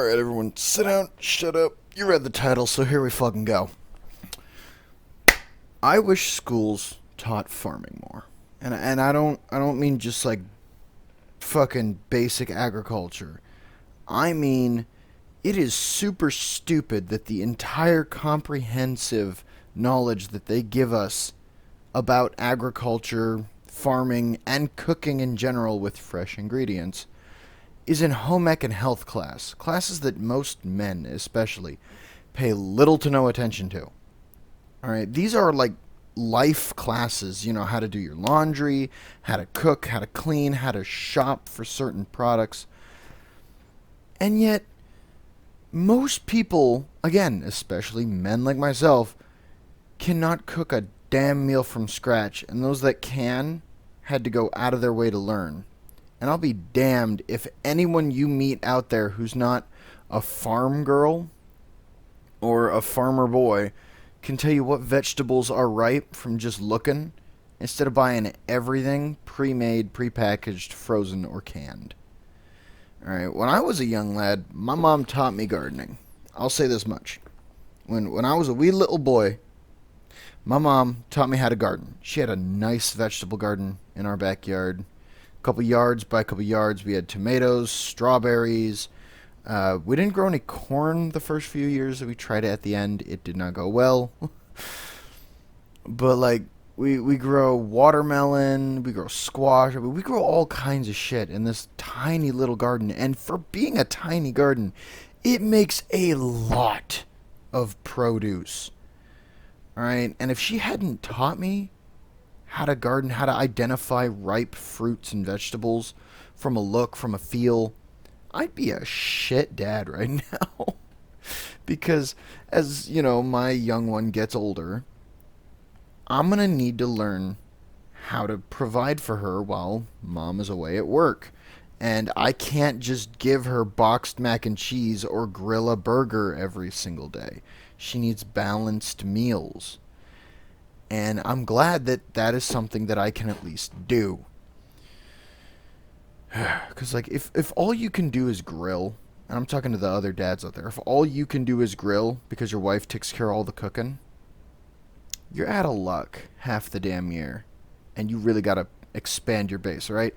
Alright, everyone, sit down, shut up. You read the title, so here we fucking go. I wish schools taught farming more. And I don't mean just like fucking basic agriculture. I mean it is super stupid that the entire comprehensive knowledge that they give us about agriculture, farming, and cooking in general with fresh ingredients is in home ec and health class. Classes that most men, especially, pay little to no attention to. Alright, these are like life classes, how to do your laundry, how to cook, how to clean, how to shop for certain products. And yet, most people, again, especially men like myself, cannot cook a damn meal from scratch, and those that can had to go out of their way to learn. And I'll be damned if anyone you meet out there who's not a farm girl or a farmer boy can tell you what vegetables are ripe from just looking, instead of buying everything pre-made, pre-packaged, frozen, or canned. Alright, when I was a young lad, my mom taught me gardening. I'll say this much. When I was a wee little boy, my mom taught me how to garden. She had a nice vegetable garden in our backyard. A couple yards by a couple yards, we had tomatoes, strawberries. We didn't grow any corn the first few years that we tried it at the end. It did not go well. But like, we grow watermelon, we grow squash, we grow all kinds of shit in this tiny little garden. And for being a tiny garden, it makes a lot of produce. Alright, and if she hadn't taught me how to garden, how to identify ripe fruits and vegetables from a look, from a feel, I'd be a shit dad right now. Because as, my young one gets older, I'm going to need to learn how to provide for her while mom is away at work. And I can't just give her boxed mac and cheese or grill a burger every single day. She needs balanced meals. And I'm glad that that is something that I can at least do. Because, like, if all you can do is grill, and I'm talking to the other dads out there, if all you can do is grill because your wife takes care of all the cooking, you're out of luck half the damn year. And you really got to expand your base, right?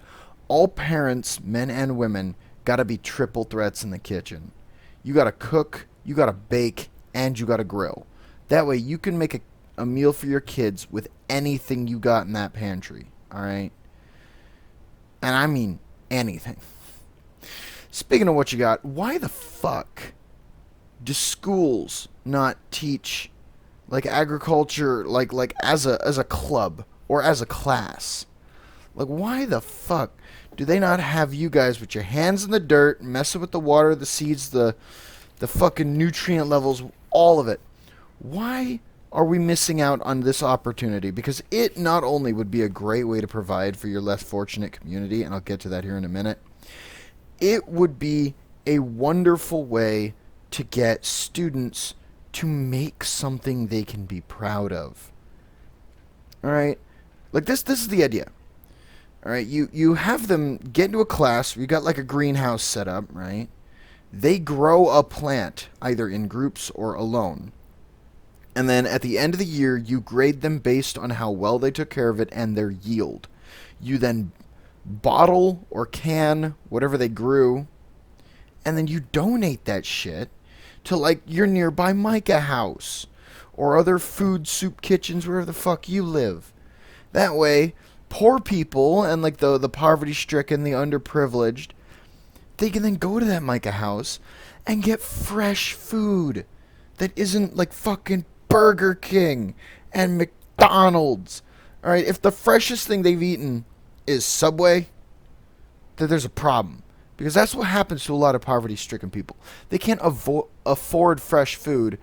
All parents, men and women, got to be triple threats in the kitchen. You got to cook, you got to bake, and you got to grill. That way you can make a meal for your kids with anything you got in that pantry, alright? And I mean anything. Speaking of what you got, why the fuck do schools not teach like agriculture like as a club or as a class? Like, why the fuck do they not have you guys with your hands in the dirt, messing with the water, the seeds, the fucking nutrient levels, all of it? Why are we missing out on this opportunity? Because it not only would be a great way to provide for your less fortunate community, and I'll get to that here in a minute, it would be a wonderful way to get students to make something they can be proud of. Alright? Like, this is the idea. Alright, you have them get into a class, you got like a greenhouse set up, right? They grow a plant, either in groups or alone. And then at the end of the year, you grade them based on how well they took care of it and their yield. You then bottle or can whatever they grew, and then you donate that shit to like your nearby Micah house or other food soup kitchens wherever the fuck you live. That way, poor people and like the poverty-stricken, the underprivileged, they can then go to that Micah house and get fresh food that isn't like fucking Burger King and McDonald's. Alright, if the freshest thing they've eaten is Subway, then there's a problem. Because that's what happens to a lot of poverty-stricken people. They can't afford fresh food,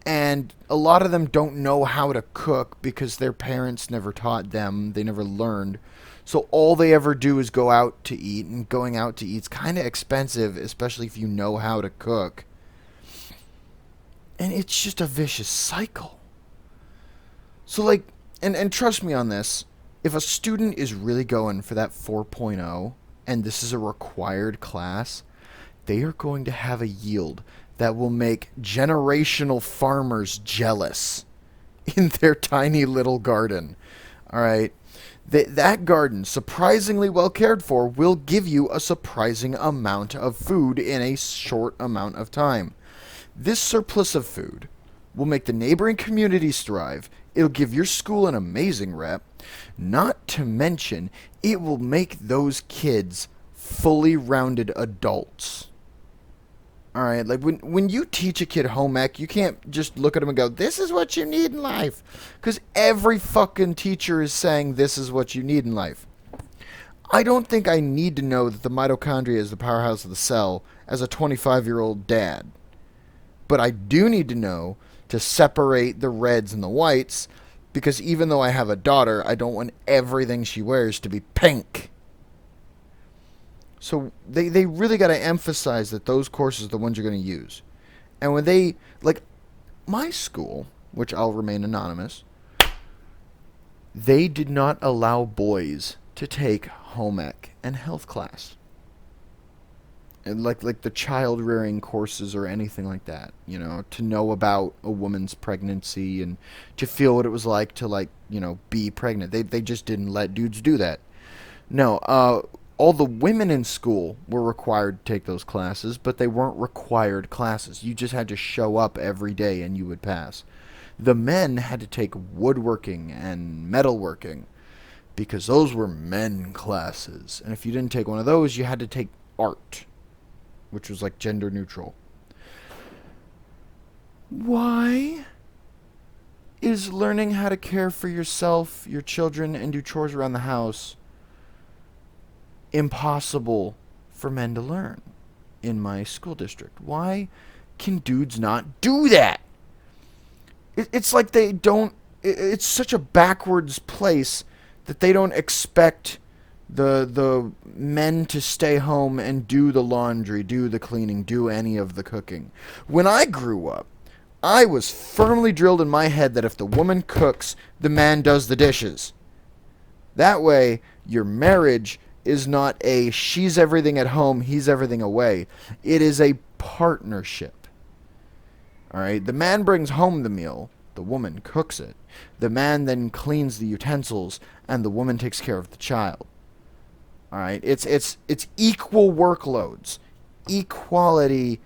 and a lot of them don't know how to cook because their parents never taught them. They never learned. So all they ever do is go out to eat, and going out to eat's kind of expensive, especially if you know how to cook. And it's just a vicious cycle. So like, and trust me on this, if a student is really going for that 4.0, and this is a required class, they are going to have a yield that will make generational farmers jealous in their tiny little garden. All right. That garden, surprisingly well cared for, will give you a surprising amount of food in a short amount of time. This surplus of food will make the neighboring communities thrive. It'll give your school an amazing rep. Not to mention, it will make those kids fully rounded adults. Alright, like when you teach a kid home ec, you can't just look at them and go, this is what you need in life. Because every fucking teacher is saying this is what you need in life. I don't think I need to know that the mitochondria is the powerhouse of the cell as a 25-year-old dad. But I do need to know to separate the reds and the whites, because even though I have a daughter, I don't want everything she wears to be pink. So they really got to emphasize that those courses are the ones you're going to use. And when they, like, my school, which I'll remain anonymous, they did not allow boys to take home ec and health class. And like the child rearing courses or anything like that, you know, to know about a woman's pregnancy and to feel what it was like to, like, you know, be pregnant. They just didn't let dudes do that. No, all the women in school were required to take those classes, but they weren't required classes. You just had to show up every day and you would pass. The men had to take woodworking and metalworking because those were men classes. And if you didn't take one of those, you had to take art, which was like gender neutral. Why is learning how to care for yourself, your children, and do chores around the house impossible for men to learn in my school district? Why can dudes not do that? It's like they don't... It's such a backwards place that they don't expect the men to stay home and do the laundry, do the cleaning, do any of the cooking. When I grew up, I was firmly drilled in my head that if the woman cooks, the man does the dishes. That way, your marriage is not a she's everything at home, he's everything away. It is a partnership. Alright? The man brings home the meal, the woman cooks it. The man then cleans the utensils, and the woman takes care of the child. Alright? It's equal workloads. Equality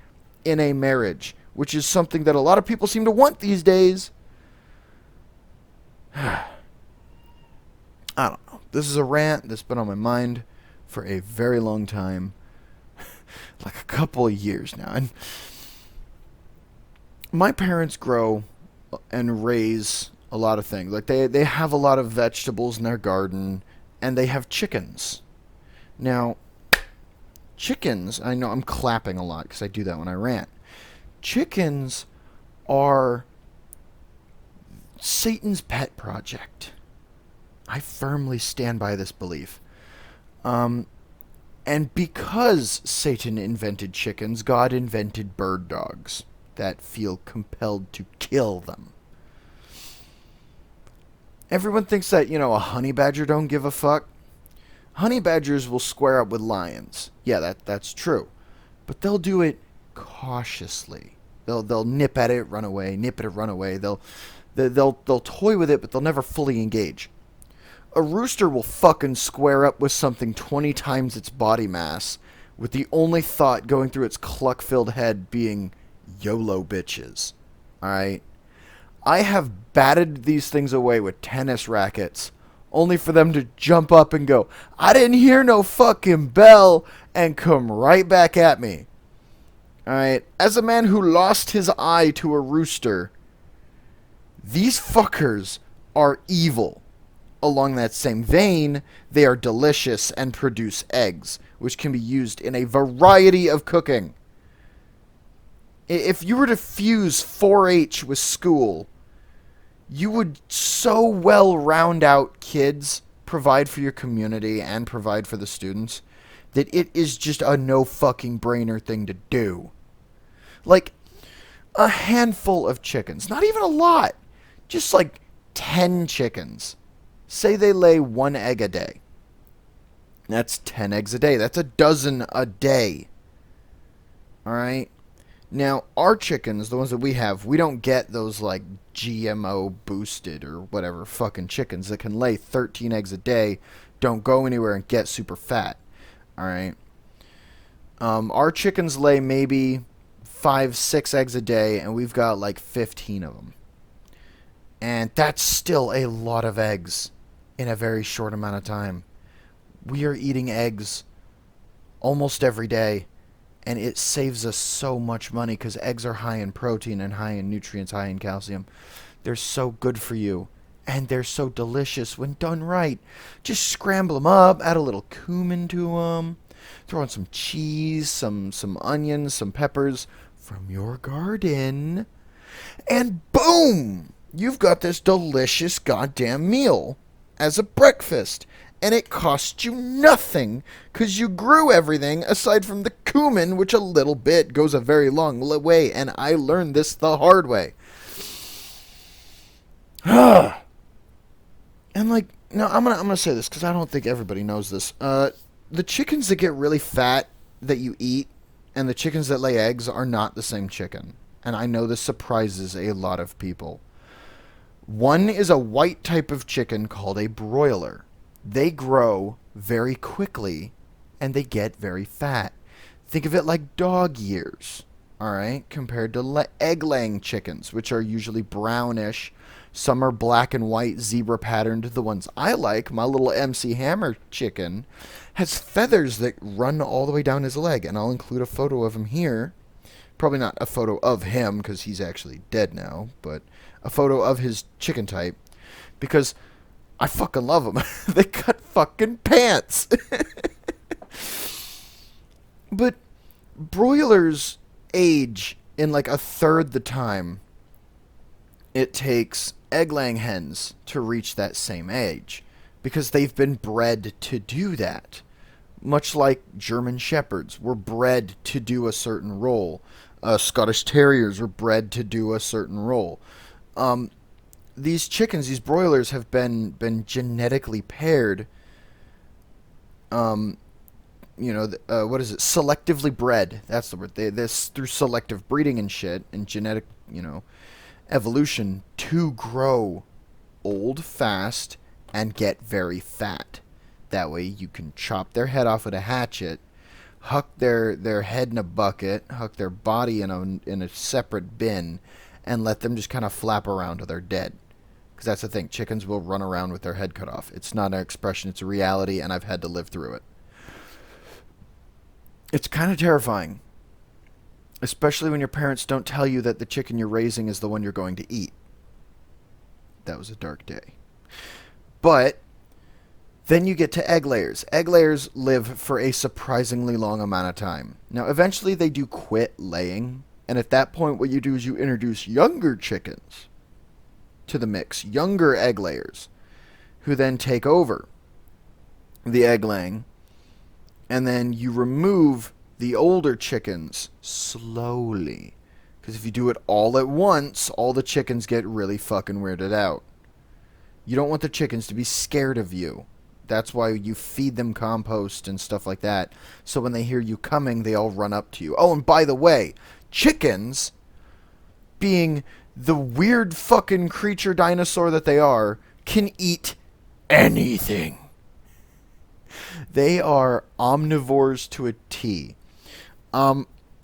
in a marriage, which is something that a lot of people seem to want these days. I don't know. This is a rant that's been on my mind for a very long time. Like a couple of years now. And my parents grow and raise a lot of things. Like they have a lot of vegetables in their garden, and they have chickens. Now, chickens, I know I'm clapping a lot because I do that when I rant. Chickens are Satan's pet project. I firmly stand by this belief. And because Satan invented chickens, God invented bird dogs that feel compelled to kill them. Everyone thinks that, you know, a honey badger don't give a fuck. Honey badgers will square up with lions. Yeah, that's true. But they'll do it cautiously. They'll nip at it, run away, nip at it, run away. They'll toy with it, but they'll never fully engage. A rooster will fucking square up with something 20 times its body mass, with the only thought going through its cluck-filled head being, YOLO bitches. Alright? I have batted these things away with tennis rackets, only for them to jump up and go, I didn't hear no fucking bell, and come right back at me. Alright? As a man who lost his eye to a rooster, these fuckers are evil. Along that same vein, they are delicious and produce eggs, which can be used in a variety of cooking. If you were to fuse 4-H with school, you would so well round out kids, provide for your community, and provide for the students, that it is just a no fucking brainer thing to do. Like, a handful of chickens, not even a lot, just like 10 chickens. Say they lay 1 egg a day. That's 10 eggs a day. That's a dozen a day. Alright? Now, our chickens, the ones that we have, we don't get those, like, GMO boosted or whatever fucking chickens that can lay 13 eggs a day, don't go anywhere, and get super fat. Alright? Our chickens lay maybe 5, 6 eggs a day, and we've got like 15 of them. And that's still a lot of eggs in a very short amount of time. We are eating eggs almost every day, and it saves us so much money because eggs are high in protein and high in nutrients, high in calcium. They're so good for you, and they're so delicious when done right. Just scramble them up, add a little cumin to them, throw in some cheese, some onions, some peppers from your garden, and boom! You've got this delicious goddamn meal as a breakfast. And it cost you nothing because you grew everything aside from the cumin, which a little bit goes a very long way. And I learned this the hard way. And like, no, I'm gonna say this because I don't think everybody knows this. The chickens that get really fat that you eat and the chickens that lay eggs are not the same chicken. And I know this surprises a lot of people. One is a white type of chicken called a broiler. They grow very quickly, and they get very fat. Think of it like dog years, all right, compared to egg-laying chickens, which are usually brownish. Some are black and white, zebra patterned. The ones I like, my little MC Hammer chicken, has feathers that run all the way down his leg, and I'll include a photo of him here. Probably not a photo of him, because he's actually dead now, but a photo of his chicken type, because I fucking love them. They cut fucking pants. But broilers age in like a third the time it takes egg-laying hens to reach that same age, because they've been bred to do that. Much like German Shepherds were bred to do a certain role. Scottish Terriers were bred to do a certain role. These chickens, these broilers, have been genetically paired. What is it? Selectively bred. That's the word. This through selective breeding and shit and genetic, evolution to grow old fast and get very fat. That way you can chop their head off with a hatchet, huck their head in a bucket, huck their body in a separate bin, and let them just kind of flap around till they're dead. Because that's the thing, chickens will run around with their head cut off. It's not an expression, it's a reality, and I've had to live through it. It's kind of terrifying. Especially when your parents don't tell you that the chicken you're raising is the one you're going to eat. That was a dark day. But then you get to egg layers. Egg layers live for a surprisingly long amount of time. Now, eventually they do quit laying. And at that point, what you do is you introduce younger chickens to the mix, younger egg layers, who then take over the egg laying, and then you remove the older chickens slowly, because if you do it all at once, all the chickens get really fucking weirded out. You don't want the chickens to be scared of you. That's why you feed them compost and stuff like that, so when they hear you coming, they all run up to you. Oh, and by the way, chickens, being the weird fucking creature dinosaur that they are, can eat anything. They are omnivores to a T.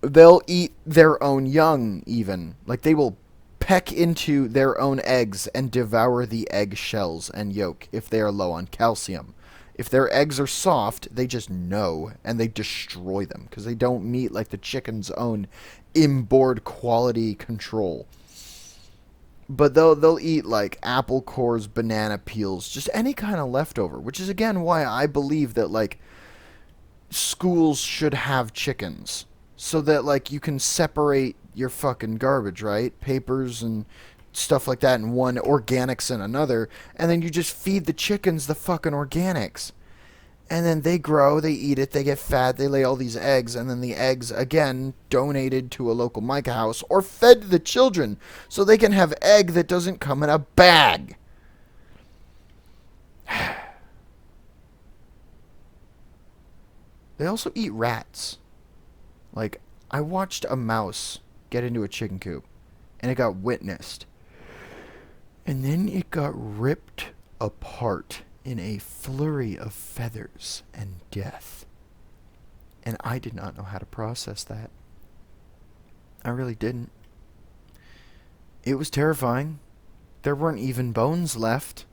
They'll eat their own young, even. Like, they will peck into their own eggs and devour the egg shells and yolk if they are low on calcium. If their eggs are soft, they just know, and they destroy them, because they don't meet, like, the chicken's own inboard quality control. But they'll eat, like, apple cores, banana peels, just any kind of leftover, which is, again, why I believe that, like, schools should have chickens, so that, like, you can separate your fucking garbage, right? Papers and stuff like that in one, organics in another, and then you just feed the chickens the fucking organics. And then they grow, they eat it, they get fat, they lay all these eggs, and then the eggs, again, donated to a local Micah house or fed to the children so they can have egg that doesn't come in a bag. They also eat rats. Like, I watched a mouse get into a chicken coop, and it got witnessed. And then it got ripped apart in a flurry of feathers and death. And I did not know how to process that. I really didn't. It was terrifying. There weren't even bones left.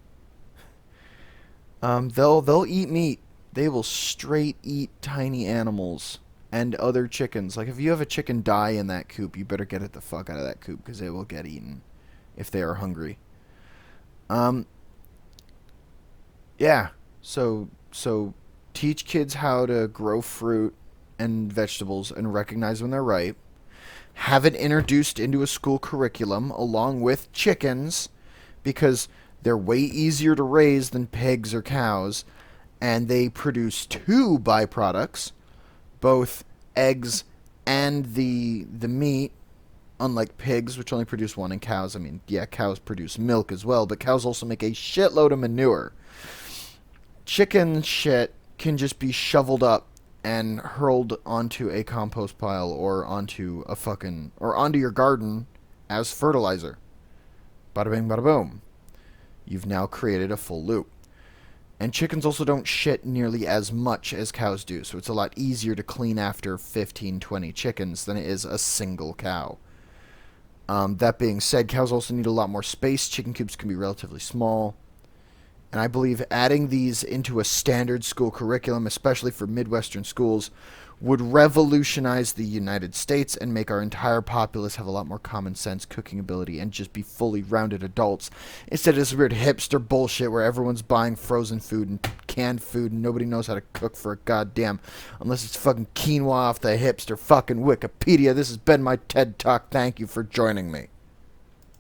They'll eat meat. They will straight eat tiny animals and other chickens. Like, if you have a chicken die in that coop, you better get it the fuck out of that coop, because they will get eaten if they are hungry. Yeah. So teach kids how to grow fruit and vegetables and recognize when they're ripe. Have it introduced into a school curriculum along with chickens, because they're way easier to raise than pigs or cows, and they produce two byproducts, both eggs and the meat, unlike pigs, which only produce one, and cows, I mean, yeah, cows produce milk as well, but cows also make a shitload of manure. Chicken shit can just be shoveled up and hurled onto a compost pile or onto your garden as fertilizer. Bada bing, bada boom. You've now created a full loop. And chickens also don't shit nearly as much as cows do, so it's a lot easier to clean after 15, 20 chickens than it is a single cow. That being said, cows also need a lot more space. Chicken coops can be relatively small. And I believe adding these into a standard school curriculum, especially for Midwestern schools, would revolutionize the United States and make our entire populace have a lot more common sense, cooking ability, and just be fully rounded adults, instead of this weird hipster bullshit where everyone's buying frozen food and canned food and nobody knows how to cook for a goddamn, unless it's fucking quinoa off the hipster fucking Wikipedia. This has been my TED Talk. Thank you for joining me.